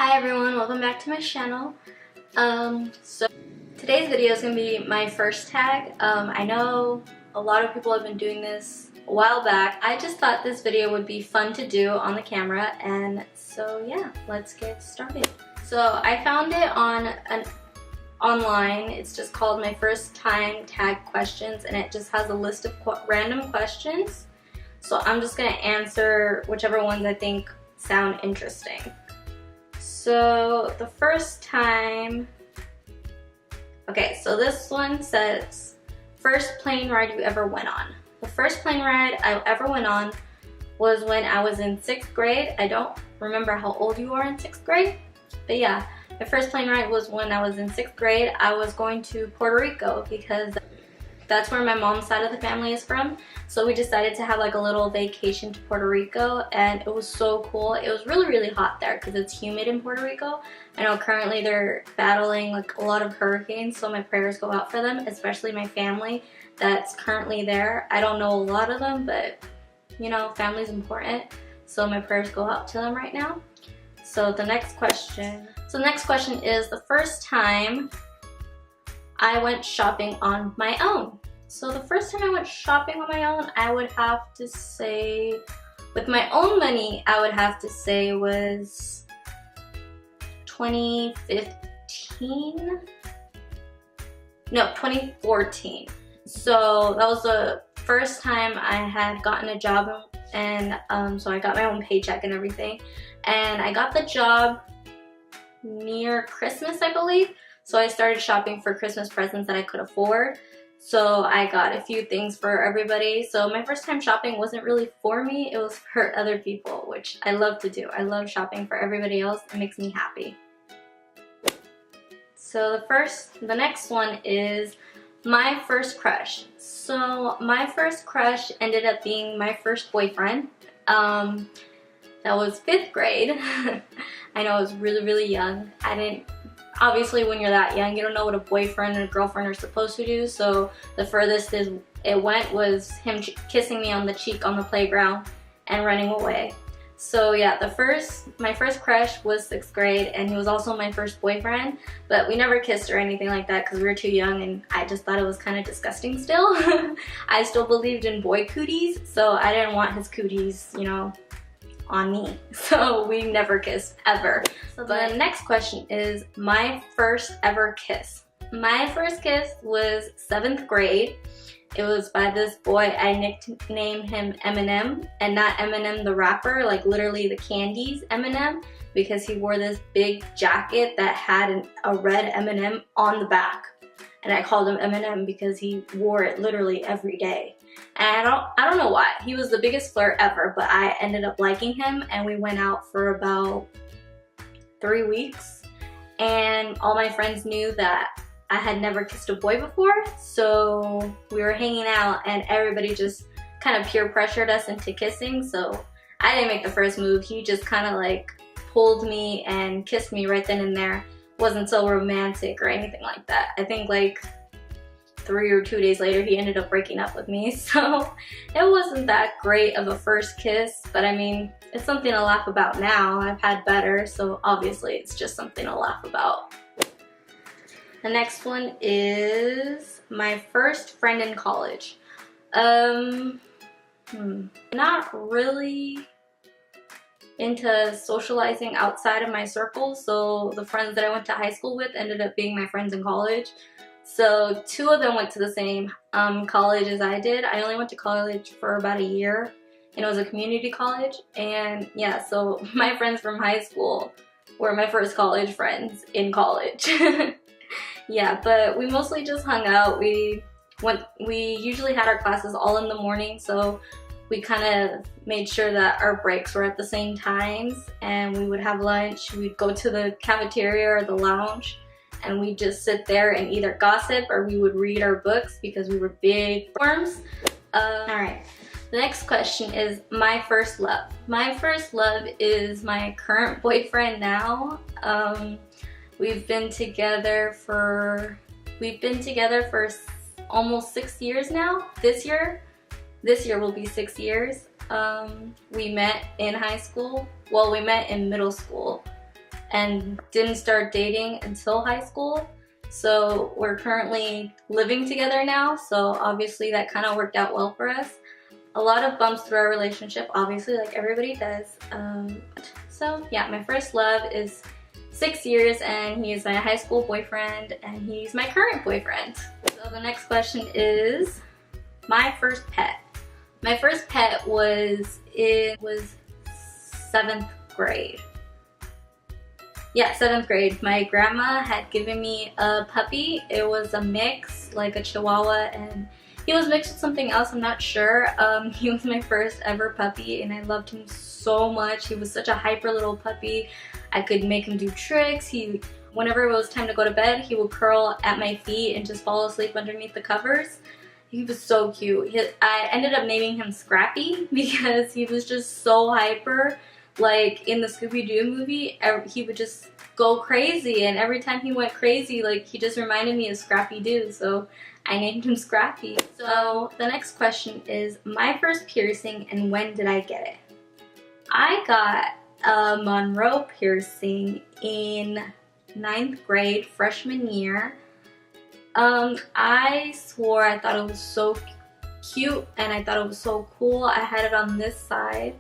Hi everyone, welcome back to my channel. So today's video is going to be my first tag. I know a lot of people have been doing this a while back. I just thought this video would be fun to do on the camera, and so yeah, let's get started. So I found it on online. It's just called My First Time Tag Questions, and it just has a list of random questions. So I'm just going to answer whichever ones I think sound interesting. So the first time, okay, so this one says, first plane ride you ever went on. The first plane ride I ever went on was when I was in 6th grade. I don't remember how old you are in 6th grade, but yeah, the first plane ride was when I was in 6th grade. I was going to Puerto Rico because that's where my mom's side of the family is from. So we decided to have like a little vacation to Puerto Rico, and it was so cool. It was really hot there because it's humid in Puerto Rico. I know currently they're battling like a lot of hurricanes, so my prayers go out for them, especially my family that's currently there. I don't know a lot of them, but you know, family's important, so my prayers go out to them right now. So the next question is the first time I went shopping on my own. So the first time I went shopping on my own, I would have to say, with my own money, I would have to say was 2015? No, 2014. So that was the first time I had gotten a job, and so I got my own paycheck and everything. And I got the job near Christmas, I believe. So I started shopping for Christmas presents that I could afford. So I got a few things for everybody. So my first time shopping wasn't really for me, it was for other people, which I love to do. I love shopping for everybody else. It makes me happy. So the next one is my first crush. So my first crush ended up being my first boyfriend. That was 5th grade. I know I was really young. Obviously, when you're that young, you don't know what a boyfriend and a girlfriend are supposed to do, so the furthest it went was him kissing me on the cheek on the playground and running away. So yeah, my first crush was 6th grade, and he was also my first boyfriend, but we never kissed or anything like that because we were too young, and I just thought it was kind of disgusting still. I still believed in boy cooties, so I didn't want his cooties, you know, on me. So we never kissed ever. So the next question is my first ever kiss. My first kiss was 7th grade. It was by this boy. I nicknamed him Eminem, and not Eminem the rapper, like literally the candies Eminem, because he wore this big jacket that had a red Eminem on the back. And I called him Eminem because he wore it literally every day. And I don't know why. He was the biggest flirt ever, but I ended up liking him, and we went out for about 3 weeks. And all my friends knew that I had never kissed a boy before, so we were hanging out and everybody just kind of peer pressured us into kissing. So I didn't make the first move. He just kind of like pulled me and kissed me right then and there. Wasn't so romantic or anything like that. I think like 3 or 2 days later he ended up breaking up with me, so it wasn't that great of a first kiss, but I mean, it's something to laugh about now. I've had better, so obviously it's just something to laugh about. The next one is my first friend in college. Not really into socializing outside of my circle, so the friends that I went to high school with ended up being my friends in college. So 2 of them went to the same college as I did. I only went to college for about a year, and it was a community college. And yeah, so my friends from high school were my first college friends in college. Yeah, but we mostly just hung out. We usually had our classes all in the morning, so we kind of made sure that our breaks were at the same times, and we would have lunch. We'd go to the cafeteria or the lounge, and we'd just sit there and either gossip or we would read our books because we were big worms. Alright, the next question is my first love. My first love is my current boyfriend now. We've been together for almost 6 years now. This year will be 6 years. We met in high school. Well, we met in middle school. and didn't start dating until high school. So we're currently living together now, so obviously that kind of worked out well for us. A lot of bumps through our relationship, obviously, like everybody does. So yeah, my first love is 6 years, and he is my high school boyfriend, and he's my current boyfriend. So the next question is my first pet. My first pet was 7th grade. Yeah, 7th grade. My grandma had given me a puppy. It was a mix, like a Chihuahua, and he was mixed with something else, I'm not sure. He was my first ever puppy, and I loved him so much. He was such a hyper little puppy. I could make him do tricks. Whenever it was time to go to bed, he would curl at my feet and just fall asleep underneath the covers. He was so cute. I ended up naming him Scrappy because he was just so hyper. Like in the Scooby-Doo movie, he would just go crazy, and every time he went crazy, like he just reminded me of Scrappy-Doo, so I named him Scrappy. So the next question is my first piercing and when did I get it? I got a Monroe piercing in 9th grade, freshman year. I swore I thought it was so cute and I thought it was so cool. I had it on this side,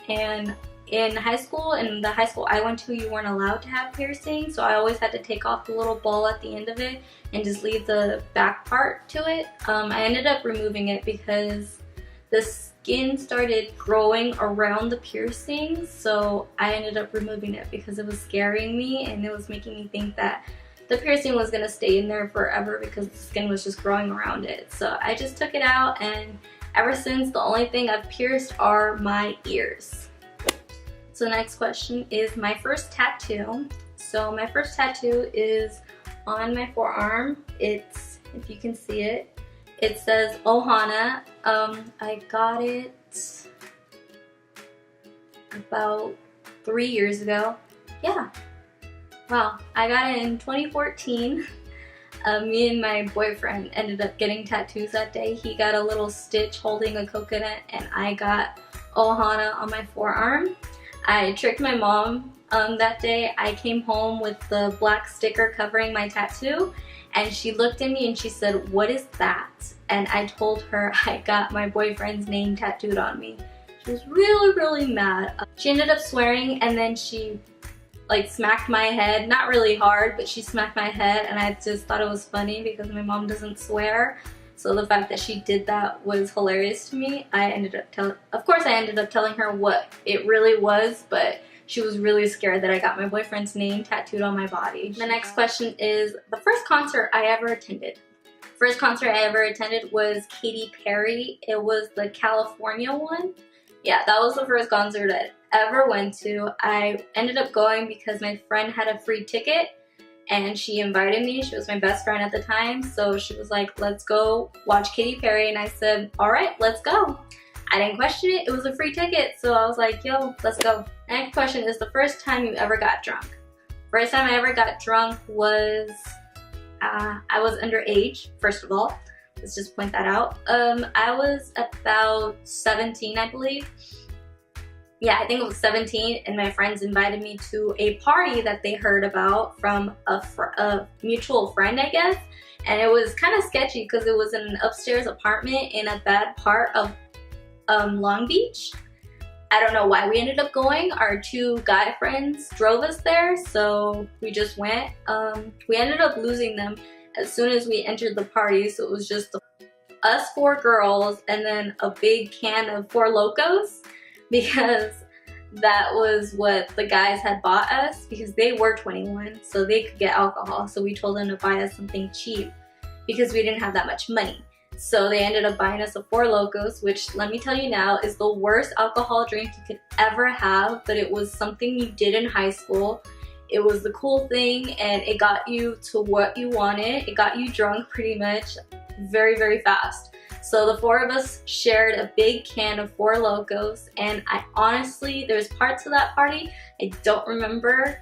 and in the high school I went to, you weren't allowed to have piercing, so I always had to take off the little ball at the end of it and just leave the back part to it. I ended up removing it because the skin started growing around the piercing, so I ended up removing it because it was scaring me and it was making me think that the piercing was going to stay in there forever because the skin was just growing around it. So I just took it out, and ever since the only thing I've pierced are my ears. So the next question is my first tattoo. So my first tattoo is on my forearm. It's, if you can see it, it says Ohana. I got it about 3 years ago. Yeah. Wow, I got it in 2014. Me and my boyfriend ended up getting tattoos that day. He got a little stitch holding a coconut, and I got Ohana on my forearm. I tricked my mom that day. I came home with the black sticker covering my tattoo, and she looked at me and she said, "What is that?" And I told her I got my boyfriend's name tattooed on me. She was really, really mad. She ended up swearing, and then she like smacked my head, not really hard, but she smacked my head, and I just thought it was funny because my mom doesn't swear. So the fact that she did that was hilarious to me. Of course I ended up telling her what it really was, but she was really scared that I got my boyfriend's name tattooed on my body. The next question is the first concert I ever attended. First concert I ever attended was Katy Perry. It was the California one. Yeah, that was the first concert I ever went to. I ended up going because my friend had a free ticket and she invited me. She was my best friend at the time, so she was like, "Let's go watch Katy Perry," and I said, "All right, let's go." I didn't question it. It was a free ticket, so I was like, "Yo, let's go." Next question is the first time you ever got drunk. First time I ever got drunk was, I was underage, first of all. Let's just point that out. I was about 17, I believe. Yeah, I think it was 17, and my friends invited me to a party that they heard about from a mutual friend, I guess. And it was kind of sketchy because it was in an upstairs apartment in a bad part of Long Beach. I don't know why we ended up going. Our 2 guy friends drove us there, so we just went. We ended up losing them as soon as we entered the party, so it was just us 4 girls and then a big can of Four Locos, because that was what the guys had bought us because they were 21, so they could get alcohol. So we told them to buy us something cheap because we didn't have that much money. So they ended up buying us a Four Locos, which, let me tell you now, is the worst alcohol drink you could ever have, but it was something you did in high school. It was the cool thing, and it got you to what you wanted. It got you drunk pretty much very, very fast. So the 4 of us shared a big can of Four Locos, and I honestly, there's parts of that party I don't remember.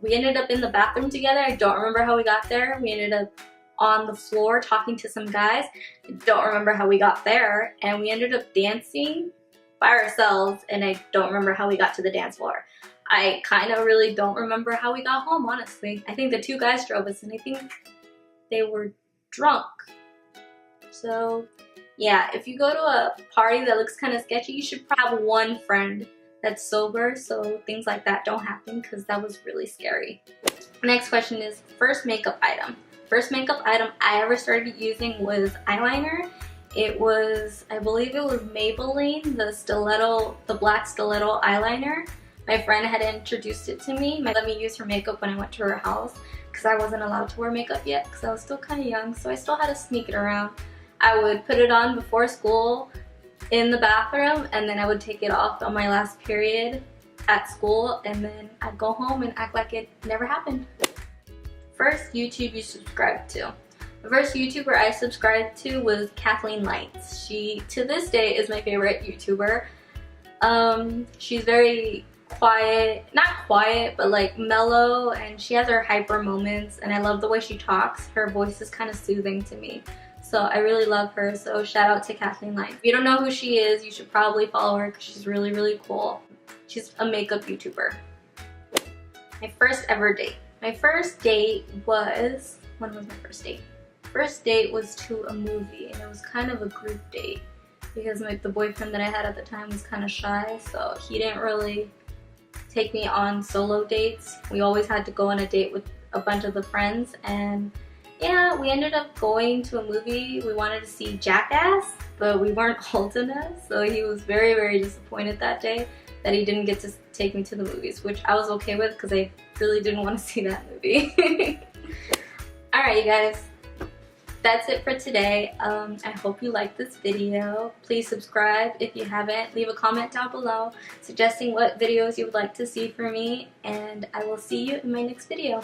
We ended up in the bathroom together. I don't remember how we got there. We ended up on the floor talking to some guys. I don't remember how we got there, and we ended up dancing by ourselves, and I don't remember how we got to the dance floor. I kind of really don't remember how we got home, honestly. I think the two guys drove us, and I think they were drunk. So yeah, if you go to a party that looks kind of sketchy, you should probably have one friend that's sober so things like that don't happen, because that was really scary. Next question is first makeup item. First makeup item I ever started using was eyeliner. It was, I believe it was Maybelline, the stiletto, the black stiletto eyeliner. My friend had introduced it to me. Let me use her makeup when I went to her house, because I wasn't allowed to wear makeup yet because I was still kind of young, so I still had to sneak it around. I would put it on before school in the bathroom, and then I would take it off on my last period at school, and then I'd go home and act like it never happened. First YouTube you subscribed to. The first YouTuber I subscribed to was Kathleen Lights. She, to this day, is my favorite YouTuber. She's very quiet, not quiet, but like mellow, and she has her hyper moments, and I love the way she talks. Her voice is kind of soothing to me. So I really love her, so shout out to Kathleen Lights. If you don't know who she is, you should probably follow her because she's really, really cool. She's a makeup YouTuber. My first ever date. My first date was, when was my first date? First date was to a movie, and it was kind of a group date because the boyfriend that I had at the time was kind of shy, so he didn't really take me on solo dates. We always had to go on a date with a bunch of the friends, and yeah, we ended up going to a movie. We wanted to see Jackass, but we weren't old enough, so he was very, very disappointed that day that he didn't get to take me to the movies, which I was okay with because I really didn't want to see that movie. Alright, you guys, that's it for today. I hope you liked this video. Please subscribe if you haven't. Leave a comment down below suggesting what videos you would like to see from me, and I will see you in my next video.